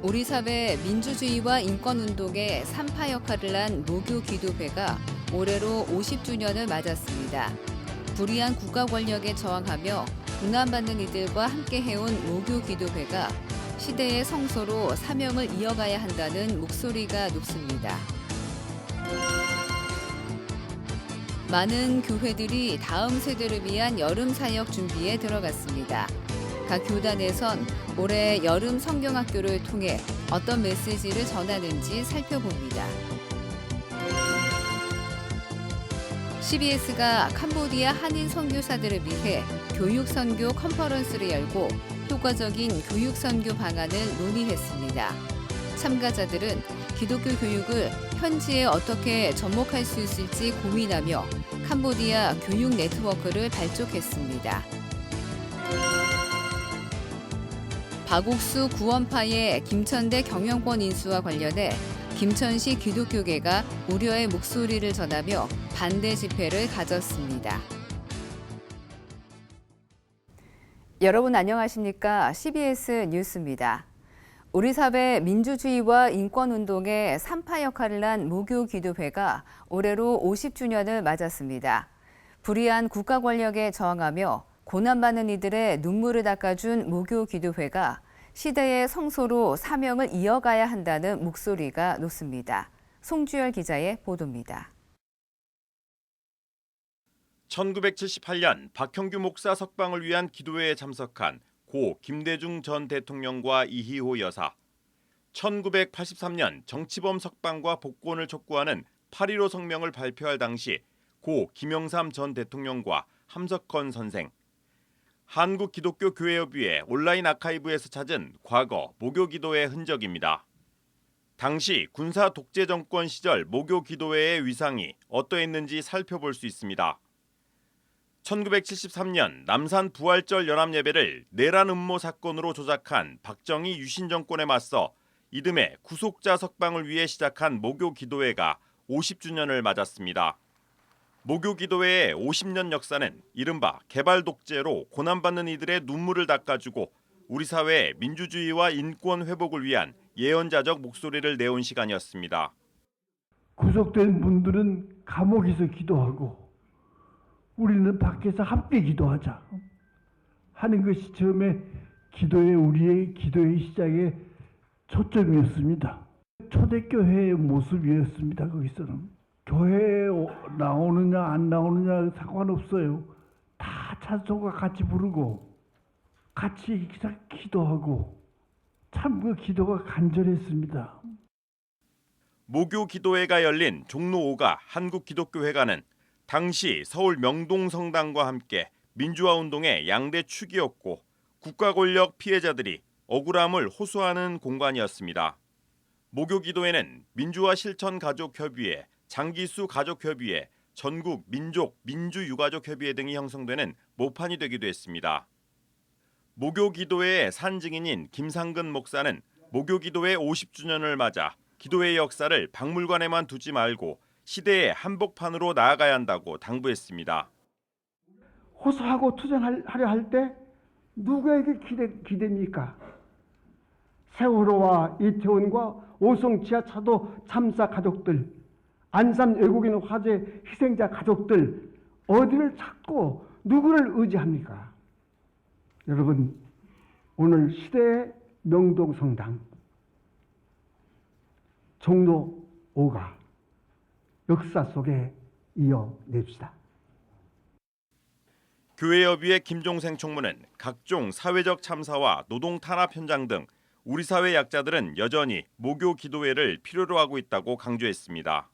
우리 사회 민주주의와 인권운동의 3파 역할을 한 모교기도회가 올해로 50주년을 맞았습니다. 불의한 국가 권력에 저항하며 고난받는 이들과 함께 해온 모교기도회가 시대의 성소로 사명을 이어가야 한다는 목소리가 높습니다. 많은 교회들이 다음 세대를 위한 여름 사역 준비에 들어갔습니다. 각 교단에선 올해 여름 성경학교를 통해 어떤 메시지를 전하는지 살펴봅니다. CBS가 캄보디아 한인 선교사들을 위해 교육 선교 컨퍼런스를 열고 효과적인 교육 선교 방안을 논의했습니다. 참가자들은 기독교 교육을 현지에 어떻게 접목할 수 있을지 고민하며 캄보디아 교육 네트워크를 발족했습니다. 박옥수 구원파의 김천대 경영권 인수와 관련해 김천시 기독교계가 우려의 목소리를 전하며 반대 집회를 가졌습니다. 여러분 안녕하십니까? CBS 뉴스입니다. 우리 사회 민주주의와 인권운동의 3파 역할을 한 모교기도회가 올해로 50주년을 맞았습니다. 불의한 국가 권력에 저항하며 고난받는 이들의 눈물을 닦아준 모교기도회가 시대의 성소로 사명을 이어가야 한다는 목소리가 높습니다. 송주열 기자의 보도입니다. 1978년 박형규 목사 석방을 위한 기도회에 참석한 고 김대중 전 대통령과 이희호 여사, 1983년 정치범 석방과 복권을 촉구하는 8.15 성명을 발표할 당시 고 김영삼 전 대통령과 함석헌 선생, 한국기독교교회협의회 온라인 아카이브에서 찾은 과거 모교기도회 흔적입니다. 당시 군사 독재 정권 시절 모교기도회의 위상이 어떠했는지 살펴볼 수 있습니다. 1973년 남산 부활절 연합예배를 내란 음모 사건으로 조작한 박정희 유신 정권에 맞서 이듬해 구속자 석방을 위해 시작한 모교기도회가 50주년을 맞았습니다. 모교기도회의 50년 역사는 이른바 개발 독재로 고난받는 이들의 눈물을 닦아주고 우리 사회의 민주주의와 인권 회복을 위한 예언자적 목소리를 내온 시간이었습니다. 구속된 분들은 감옥에서 기도하고 우리는 밖에서 함께 기도하자 하는 것이 처음에 우리의 기도의 시작의 초점이었습니다. 초대교회의 모습이었습니다. 거기서는. 교회에 나오느냐 안 나오느냐 상관없어요. 다 찬송가 같이 부르고 같이 기도하고 참 그 기도가 간절했습니다. 모교기도회가 열린 종로 5가 한국기독교회관은 당시 서울 명동성당과 함께 민주화운동의 양대 축이었고 국가 권력 피해자들이 억울함을 호소하는 공간이었습니다. 모교기도회는 민주화 실천 가족협의회, 장기수 가족협의회, 전국 민족 민주유가족협의회 등이 형성되는 모판이 되기도 했습니다. 모교기도회의 산증인인 김상근 목사는 모교기도회 50주년을 맞아 기도회의 역사를 박물관에만 두지 말고 시대의 한복판으로 나아가야 한다고 당부했습니다. 호소하고 투쟁하려 할 때 누구에게 기대입니까? 세월호와 이태원과 오송 지하차도 참사 가족들, 안산 외국인 화재 희생자 가족들, 어디를 찾고 누구를 의지합니까? 여러분, 오늘 시대의 명동성당, 종로 5가 역사 속에 이어냅시다. 교회협의회 김종생 총무는 각종 사회적 참사와 노동 탄압 현장 등 우리 사회 약자들은 여전히 모교기도회를 필요로 하고 있다고 강조했습니다.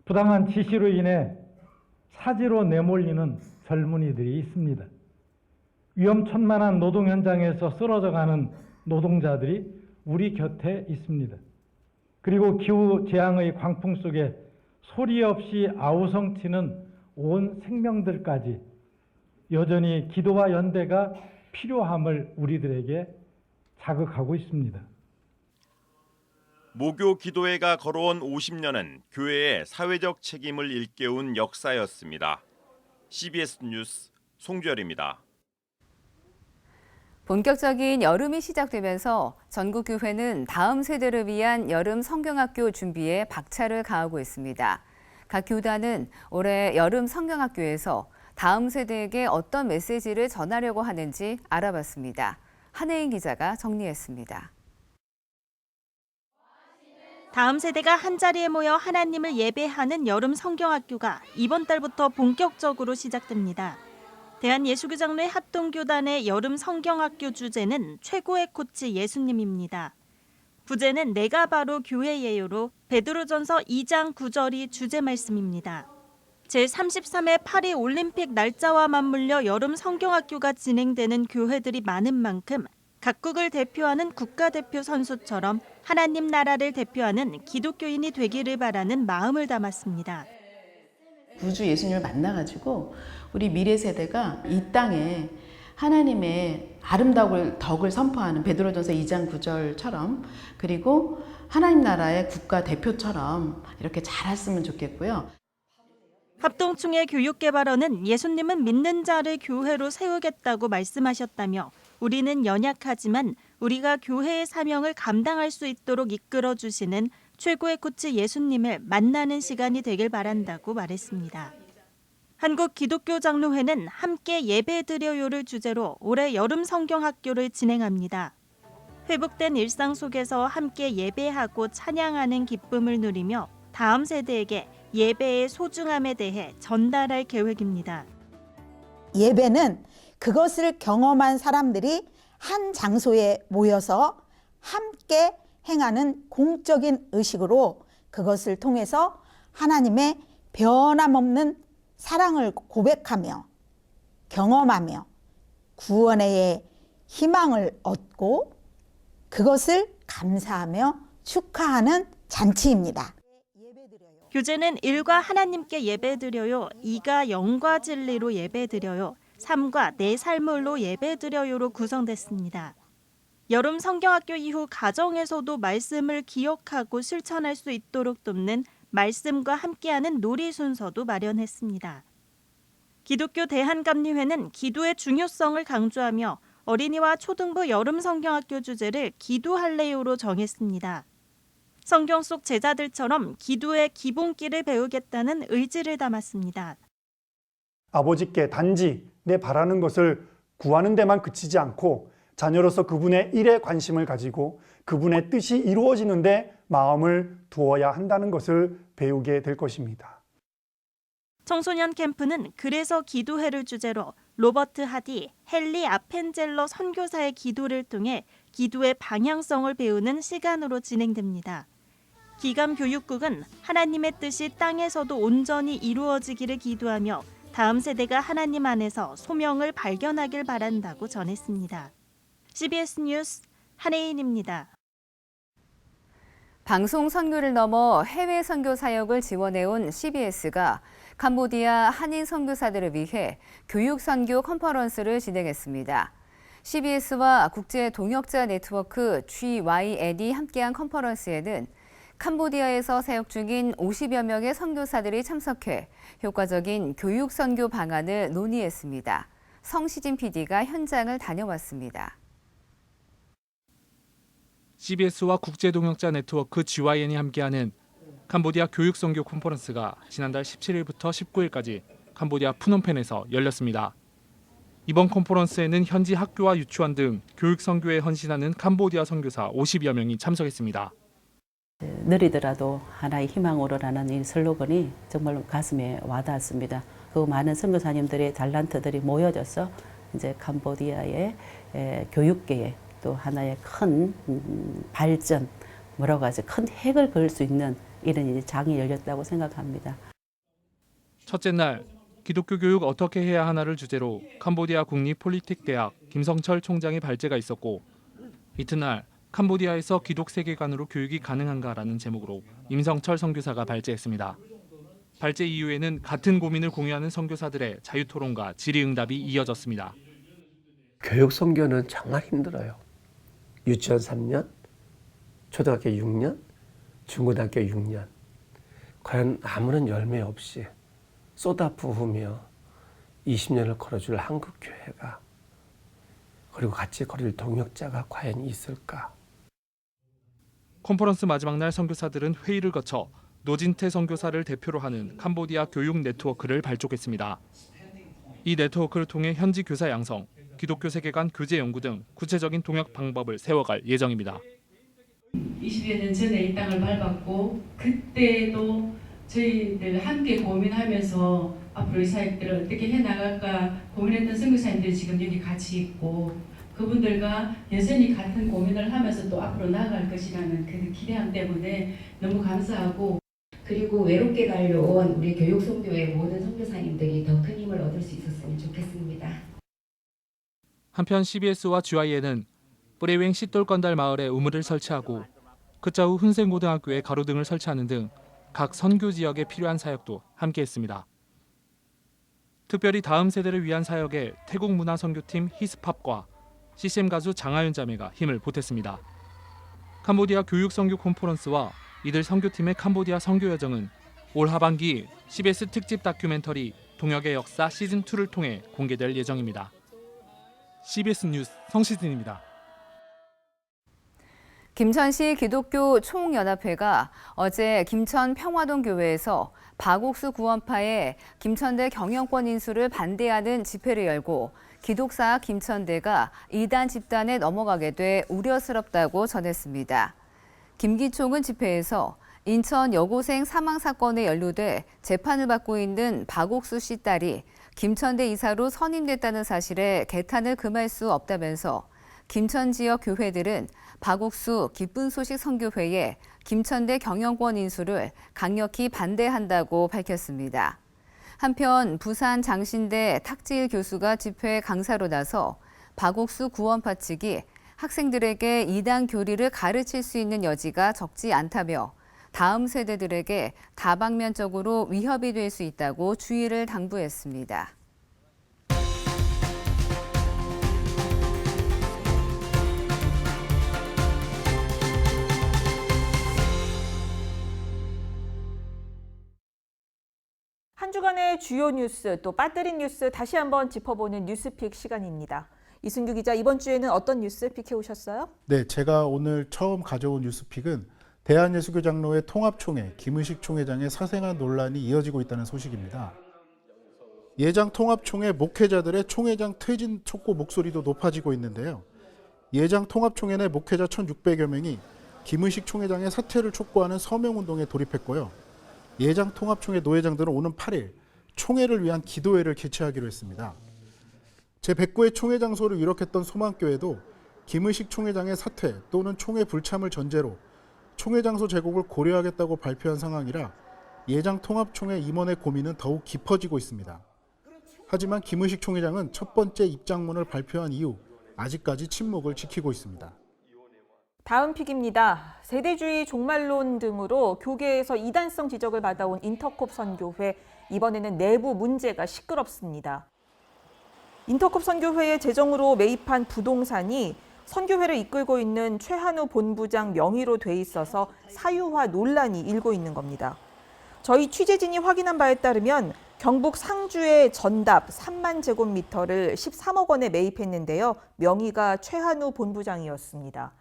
부당한 지시로 인해 사지로 내몰리는 젊은이들이 있습니다. 위험천만한 노동 현장에서 쓰러져가는 노동자들이 우리 곁에 있습니다. 그리고 기후 재앙의 광풍 속에 소리 없이 아우성치는 온 생명들까지 여전히 기도와 연대가 필요함을 우리들에게 자극하고 있습니다. 모교기도회가 걸어온 50년은 교회의 사회적 책임을 일깨운 역사였습니다. CBS 뉴스 송주열입니다. 본격적인 여름이 시작되면서 전국 교회는 다음 세대를 위한 여름 성경학교 준비에 박차를 가하고 있습니다. 각 교단은 올해 여름 성경학교에서 다음 세대에게 어떤 메시지를 전하려고 하는지 알아봤습니다. 한혜인 기자가 정리했습니다. 다음 세대가 한자리에 모여 하나님을 예배하는 여름 성경학교가 이번 달부터 본격적으로 시작됩니다. 대한예수교장로회 합동교단의 여름 성경학교 주제는 최고의 코치 예수님입니다. 부제는 내가 바로 교회예요로 베드로전서 2장 9절이 주제 말씀입니다. 제33회 파리 올림픽 날짜와 맞물려 여름 성경학교가 진행되는 교회들이 많은 만큼 각국을 대표하는 국가대표 선수처럼 하나님 나라를 대표하는 기독교인이 되기를 바라는 마음을 담았습니다. 구주 예수님을 만나가지고 우리 미래 세대가 이 땅에 하나님의 아름다운 덕을 선포하는 베드로전서 2장 9절처럼 그리고 하나님 나라의 국가 대표처럼 이렇게 자랐으면 좋겠고요. 합동총회 교육개발원은 예수님은 믿는 자를 교회로 세우겠다고 말씀하셨다며 우리는 연약하지만 우리가 교회의 사명을 감당할 수 있도록 이끌어주시는 최고의 코치 예수님을 만나는 시간이 되길 바란다고 말했습니다. 한국기독교장로회는 함께 예배드려요를 주제로 올해 여름 성경학교를 진행합니다. 회복된 일상 속에서 함께 예배하고 찬양하는 기쁨을 누리며 다음 세대에게 예배의 소중함에 대해 전달할 계획입니다. 예배는 그것을 경험한 사람들이 한 장소에 모여서 함께 행하는 공적인 의식으로 그것을 통해서 하나님의 변함없는 사랑을 고백하며 경험하며 구원의 희망을 얻고 그것을 감사하며 축하하는 잔치입니다. 교재는 1과 하나님께 예배드려요, 2가 영과 진리로 예배드려요, 3과 내 삶을로 예배드려요로 구성됐습니다. 여름 성경학교 이후 가정에서도 말씀을 기억하고 실천할 수 있도록 돕는 말씀과 함께하는 놀이 순서도 마련했습니다. 기독교 대한감리회는 기도의 중요성을 강조하며 어린이와 초등부 여름 성경학교 주제를 기도할래요로 정했습니다. 성경 속 제자들처럼 기도의 기본기를 배우겠다는 의지를 담았습니다. 아버지께 단지 내 바라는 것을 구하는 데만 그치지 않고 자녀로서 그분의 일에 관심을 가지고 그분의 뜻이 이루어지는 데 마음을 두어야 한다는 것을 배우게 될 것입니다. 청소년 캠프는 그래서 기도회를 주제로 로버트 하디, 헨리 아펜젤러 선교사의 기도를 통해 기도의 방향성을 배우는 시간으로 진행됩니다. 기감교육국은 하나님의 뜻이 땅에서도 온전히 이루어지기를 기도하며 다음 세대가 하나님 안에서 소명을 발견하길 바란다고 전했습니다. CBS 뉴스 한혜인입니다. 방송 선교를 넘어 해외 선교 사역을 지원해온 CBS가 캄보디아 한인 선교사들을 위해 교육 선교 컨퍼런스를 진행했습니다. CBS와 국제 동역자 네트워크 GYN이 함께한 컨퍼런스에는 캄보디아에서 사역 중인 50여 명의 선교사들이 참석해 효과적인 교육 선교 방안을 논의했습니다. 성시진 PD가 현장을 다녀왔습니다. CBS와 국제동역자 네트워크 GYN이 함께하는 캄보디아 교육선교 컨퍼런스가 지난달 17일부터 19일까지 캄보디아 푸놈펜에서 열렸습니다. 이번 컨퍼런스에는 현지 학교와 유치원 등 교육선교에 헌신하는 캄보디아 선교사 50여 명이 참석했습니다. 느리더라도 하나의 희망으로라는 이 슬로건이 정말 가슴에 와닿았습니다. 그 많은 선교사님들의 달란트들이 모여져서 이제 캄보디아의 교육계에 또 하나의 큰 발전, 여러 가지 큰 획을 그을 수 있는 이런 이제 장이 열렸다고 생각합니다. 첫째 날 기독교 교육 어떻게 해야 하나를 주제로 캄보디아 국립폴리텍대학 김성철 총장의 발제가 있었고, 이튿날 캄보디아에서 기독 세계관으로 교육이 가능한가라는 제목으로 임성철 선교사가 발제했습니다. 발제 이후에는 같은 고민을 공유하는 선교사들의 자유토론과 질의응답이 이어졌습니다. 교육 선교는 정말 힘들어요. 유치원 3년, 초등학교 6년, 중고등학교 6년. 과연 아무런 열매 없이 쏟아부으며 20년을 걸어줄 한국 교회가 그리고 같이 걸을 동역자가 과연 있을까? 컨퍼런스 마지막 날 선교사들은 회의를 거쳐 노진태 선교사를 대표로 하는 캄보디아 교육 네트워크를 발족했습니다. 이 네트워크를 통해 현지 교사 양성, 기독교 세계관 교제 연구 등 구체적인 동역 방법을 세워갈 예정입니다. 20여 년 전에 이 땅을 밟았고 그때도 저희들 함께 고민하면서 앞으로 이 사역들을 어떻게 해나갈까 고민했던 선교사님들이 지금 여기 같이 있고 그분들과 여전히 같은 고민을 하면서 또 앞으로 나아갈 것이라는 그 기대함 때문에 너무 감사하고 그리고 외롭게 달려온 우리 교육선교의 모든 선교사님들이 더 큰 힘을 얻을 수 있었으면 좋겠습니다. 한편 CBS와 GYN은 뿌레웽 시돌건달 마을에 우물을 설치하고 그자후 훈센고등학교에 가로등을 설치하는 등 각 선교 지역에 필요한 사역도 함께했습니다. 특별히 다음 세대를 위한 사역에 태국 문화선교팀 히스팝과 CCM 가수 장하윤 자매가 힘을 보탰습니다. 캄보디아 교육선교 컨퍼런스와 이들 선교팀의 캄보디아 선교 여정은 올 하반기 CBS 특집 다큐멘터리 동역의 역사 시즌2를 통해 공개될 예정입니다. CBS 뉴스 성시진입니다. 김천시 기독교 총연합회가 어제 김천 평화동 교회에서 박옥수 구원파의 김천대 경영권 인수를 반대하는 집회를 열고 기독사 김천대가 이단 집단에 넘어가게 돼 우려스럽다고 전했습니다. 김기총은 집회에서 인천 여고생 사망 사건에 연루돼 재판을 받고 있는 박옥수 씨 딸이 김천대 이사로 선임됐다는 사실에 개탄을 금할 수 없다면서 김천 지역 교회들은 박옥수 기쁜 소식 선교회에 김천대 경영권 인수를 강력히 반대한다고 밝혔습니다. 한편 부산 장신대 탁지일 교수가 집회 강사로 나서 박옥수 구원파 측이 학생들에게 이단 교리를 가르칠 수 있는 여지가 적지 않다며 다음 세대들에게 다방면적으로 위협이 될 수 있다고 주의를 당부했습니다. 한 주간의 주요 뉴스 또 빠뜨린 뉴스 다시 한번 짚어보는 뉴스픽 시간입니다. 이순규 기자, 이번 주에는 어떤 뉴스 픽해 오셨어요? 네, 제가 오늘 처음 가져온 뉴스픽은 대한예수교장로회 통합총회 김의식 총회장의 사생활 논란이 이어지고 있다는 소식입니다. 예장 통합총회 목회자들의 총회장 퇴진 촉구 목소리도 높아지고 있는데요. 예장 통합총회 내 목회자 1,600여 명이 김의식 총회장의 사퇴를 촉구하는 서명운동에 돌입했고요. 예장 통합총회 노회장들은 오는 8일 총회를 위한 기도회를 개최하기로 했습니다. 제109회 총회 장소를 유력했던 소망교회도 김의식 총회장의 사퇴 또는 총회 불참을 전제로 총회 장소 제공을 고려하겠다고 발표한 상황이라 예장 통합총회 임원의 고민은 더욱 깊어지고 있습니다. 하지만 김의식 총회장은 첫 번째 입장문을 발표한 이후 아직까지 침묵을 지키고 있습니다. 다음 픽입니다. 세대주의 종말론 등으로 교계에서 이단성 지적을 받아온 인터콥 선교회, 이번에는 내부 문제가 시끄럽습니다. 인터콥 선교회의 재정으로 매입한 부동산이 선교회를 이끌고 있는 최한우 본부장 명의로 돼 있어서 사유화 논란이 일고 있는 겁니다. 저희 취재진이 확인한 바에 따르면 경북 상주의 전답 3만 제곱미터를 13억 원에 매입했는데요. 명의가 최한우 본부장이었습니다.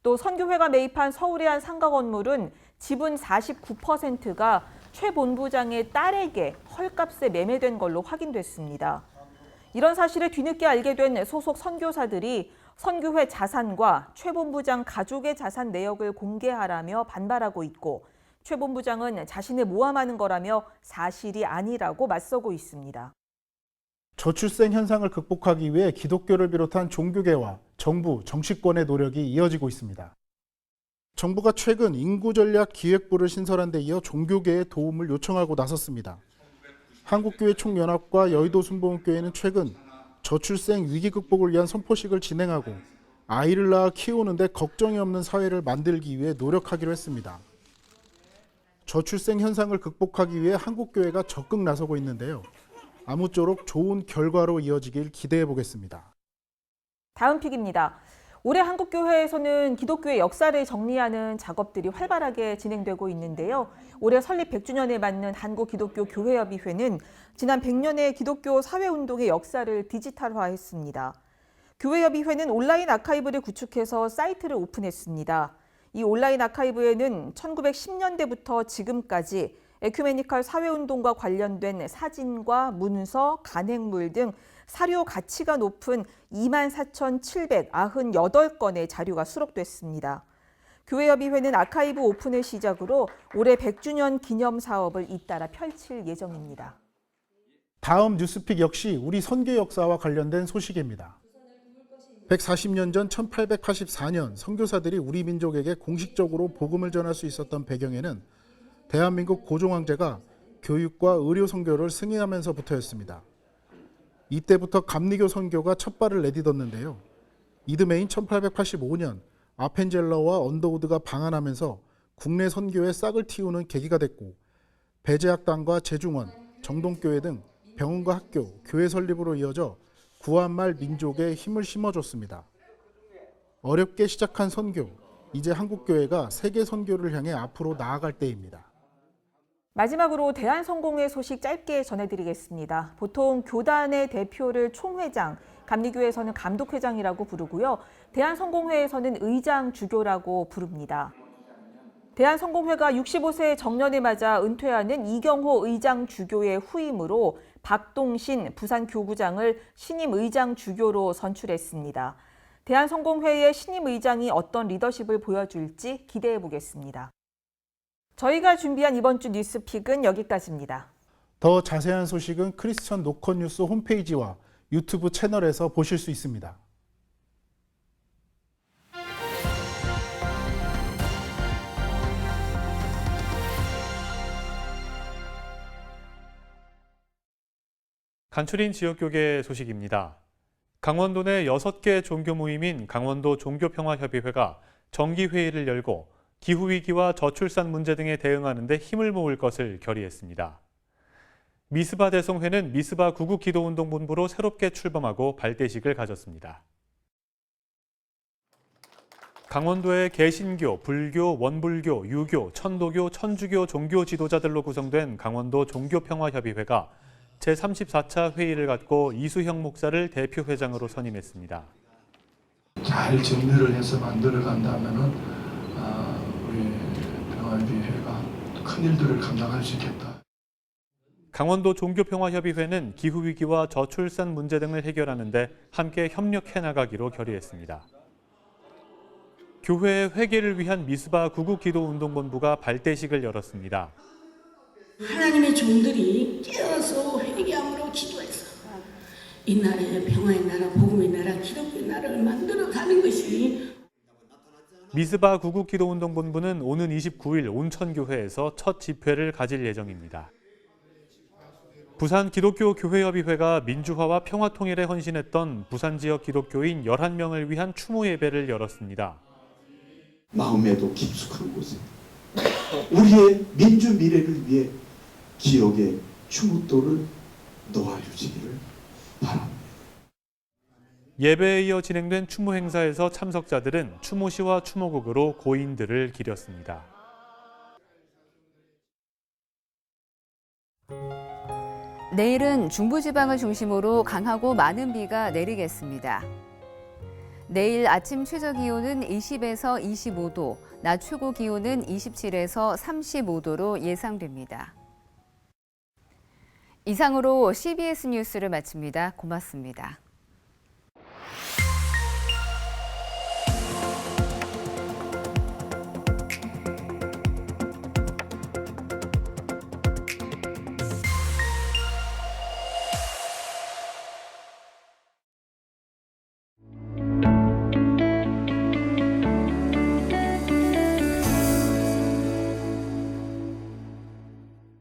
또 선교회가 매입한 서울의 한 상가 건물은 지분 49%가 최 본부장의 딸에게 헐값에 매매된 걸로 확인됐습니다. 이런 사실을 뒤늦게 알게 된 소속 선교사들이 선교회 자산과 최 본부장 가족의 자산 내역을 공개하라며 반발하고 있고, 최 본부장은 자신을 모함하는 거라며 사실이 아니라고 맞서고 있습니다. 저출생 현상을 극복하기 위해 기독교를 비롯한 종교계와 정부, 정치권의 노력이 이어지고 있습니다. 정부가 최근 인구전략기획부를 신설한 데 이어 종교계의 도움을 요청하고 나섰습니다. 한국교회 총연합과 여의도 순복음교회는 최근 저출생 위기 극복을 위한 선포식을 진행하고 아이를 낳아 키우는데 걱정이 없는 사회를 만들기 위해 노력하기로 했습니다. 저출생 현상을 극복하기 위해 한국교회가 적극 나서고 있는데요. 아무쪼록 좋은 결과로 이어지길 기대해 보겠습니다. 다음 픽입니다. 올해 한국교회에서는 기독교의 역사를 정리하는 작업들이 활발하게 진행되고 있는데요. 올해 설립 100주년에 맞는 한국기독교교회협의회는 지난 100년의 기독교 사회운동의 역사를 디지털화했습니다. 교회협의회는 온라인 아카이브를 구축해서 사이트를 오픈했습니다. 이 온라인 아카이브에는 1910년대부터 지금까지 에큐메니컬 사회운동과 관련된 사진과 문서, 간행물 등 사료 가치가 높은 24,798건의 자료가 수록됐습니다. 교회협의회는 아카이브 오픈을 시작으로 올해 100주년 기념 사업을 잇따라 펼칠 예정입니다. 다음 뉴스픽 역시 우리 선교 역사와 관련된 소식입니다. 140년 전 1884년 선교사들이 우리 민족에게 공식적으로 복음을 전할 수 있었던 배경에는 대한민국 고종황제가 교육과 의료 선교를 승인하면서부터였습니다. 이때부터 감리교 선교가 첫 발을 내딛었는데요. 이듬해인 1885년 아펜젤러와 언더우드가 방한하면서 국내 선교에 싹을 틔우는 계기가 됐고, 배제학당과 제중원, 정동교회 등 병원과 학교, 교회 설립으로 이어져 구한말 민족에 힘을 심어줬습니다. 어렵게 시작한 선교, 이제 한국교회가 세계 선교를 향해 앞으로 나아갈 때입니다. 마지막으로 대한성공회 소식 짧게 전해드리겠습니다. 보통 교단의 대표를 총회장, 감리교에서는 감독회장이라고 부르고요. 대한성공회에서는 의장 주교라고 부릅니다. 대한성공회가 65세 정년을 맞아 은퇴하는 이경호 의장 주교의 후임으로 박동신 부산교구장을 신임 의장 주교로 선출했습니다. 대한성공회의 신임 의장이 어떤 리더십을 보여줄지 기대해 보겠습니다. 저희가 준비한 이번 주 뉴스픽은 여기까지입니다. 더 자세한 소식은 크리스천 노컷 뉴스 홈페이지와 유튜브 채널에서 보실 수 있습니다. 간추린 지역교계 소식입니다. 강원도 내 6개 종교 모임인 강원도 종교평화협의회가 정기회의를 열고 기후위기와 저출산 문제 등에 대응하는 데 힘을 모을 것을 결의했습니다. 미스바 대성회는 미스바 구국기도운동본부로 새롭게 출범하고 발대식을 가졌습니다. 강원도의 개신교, 불교, 원불교, 유교, 천도교, 천주교 종교 지도자들로 구성된 강원도 종교평화협의회가 제34차 회의를 갖고 이수형 목사를 대표회장으로 선임했습니다. 잘 정리를 해서 만들어 간다면은 우리 평화협의회가 큰 일들을 감당할 수 있겠다. 강원도 종교평화협의회는 기후위기와 저출산 문제 등을 해결하는 데 함께 협력해 나가기로 결의했습니다. 교회의 회개를 위한 미스바 구국기도운동본부가 발대식을 열었습니다. 하나님의 종들이 깨어서 회개함으로 기도해서 이 나라의 평화의 나라, 복음의 나라, 기독교의 나라를 만들어가는 것이 미스바 구국기도운동본부는 오는 29일 온천교회에서 첫 집회를 가질 예정입니다. 부산 기독교교회협의회가 민주화와 평화통일에 헌신했던 부산 지역 기독교인 11명을 위한 추모 예배를 열었습니다. 마음에도 깊숙한 곳에 우리의 민주 미래를 위해 기억의 추모도를 놓아주시기를 바랍니다. 예배에 이어 진행된 추모 행사에서 참석자들은 추모시와 추모곡으로 고인들을 기렸습니다. 내일은 중부지방을 중심으로 강하고 많은 비가 내리겠습니다. 내일 아침 최저기온은 20에서 25도, 낮 최고기온은 27에서 35도로 예상됩니다. 이상으로 CBS 뉴스를 마칩니다. 고맙습니다.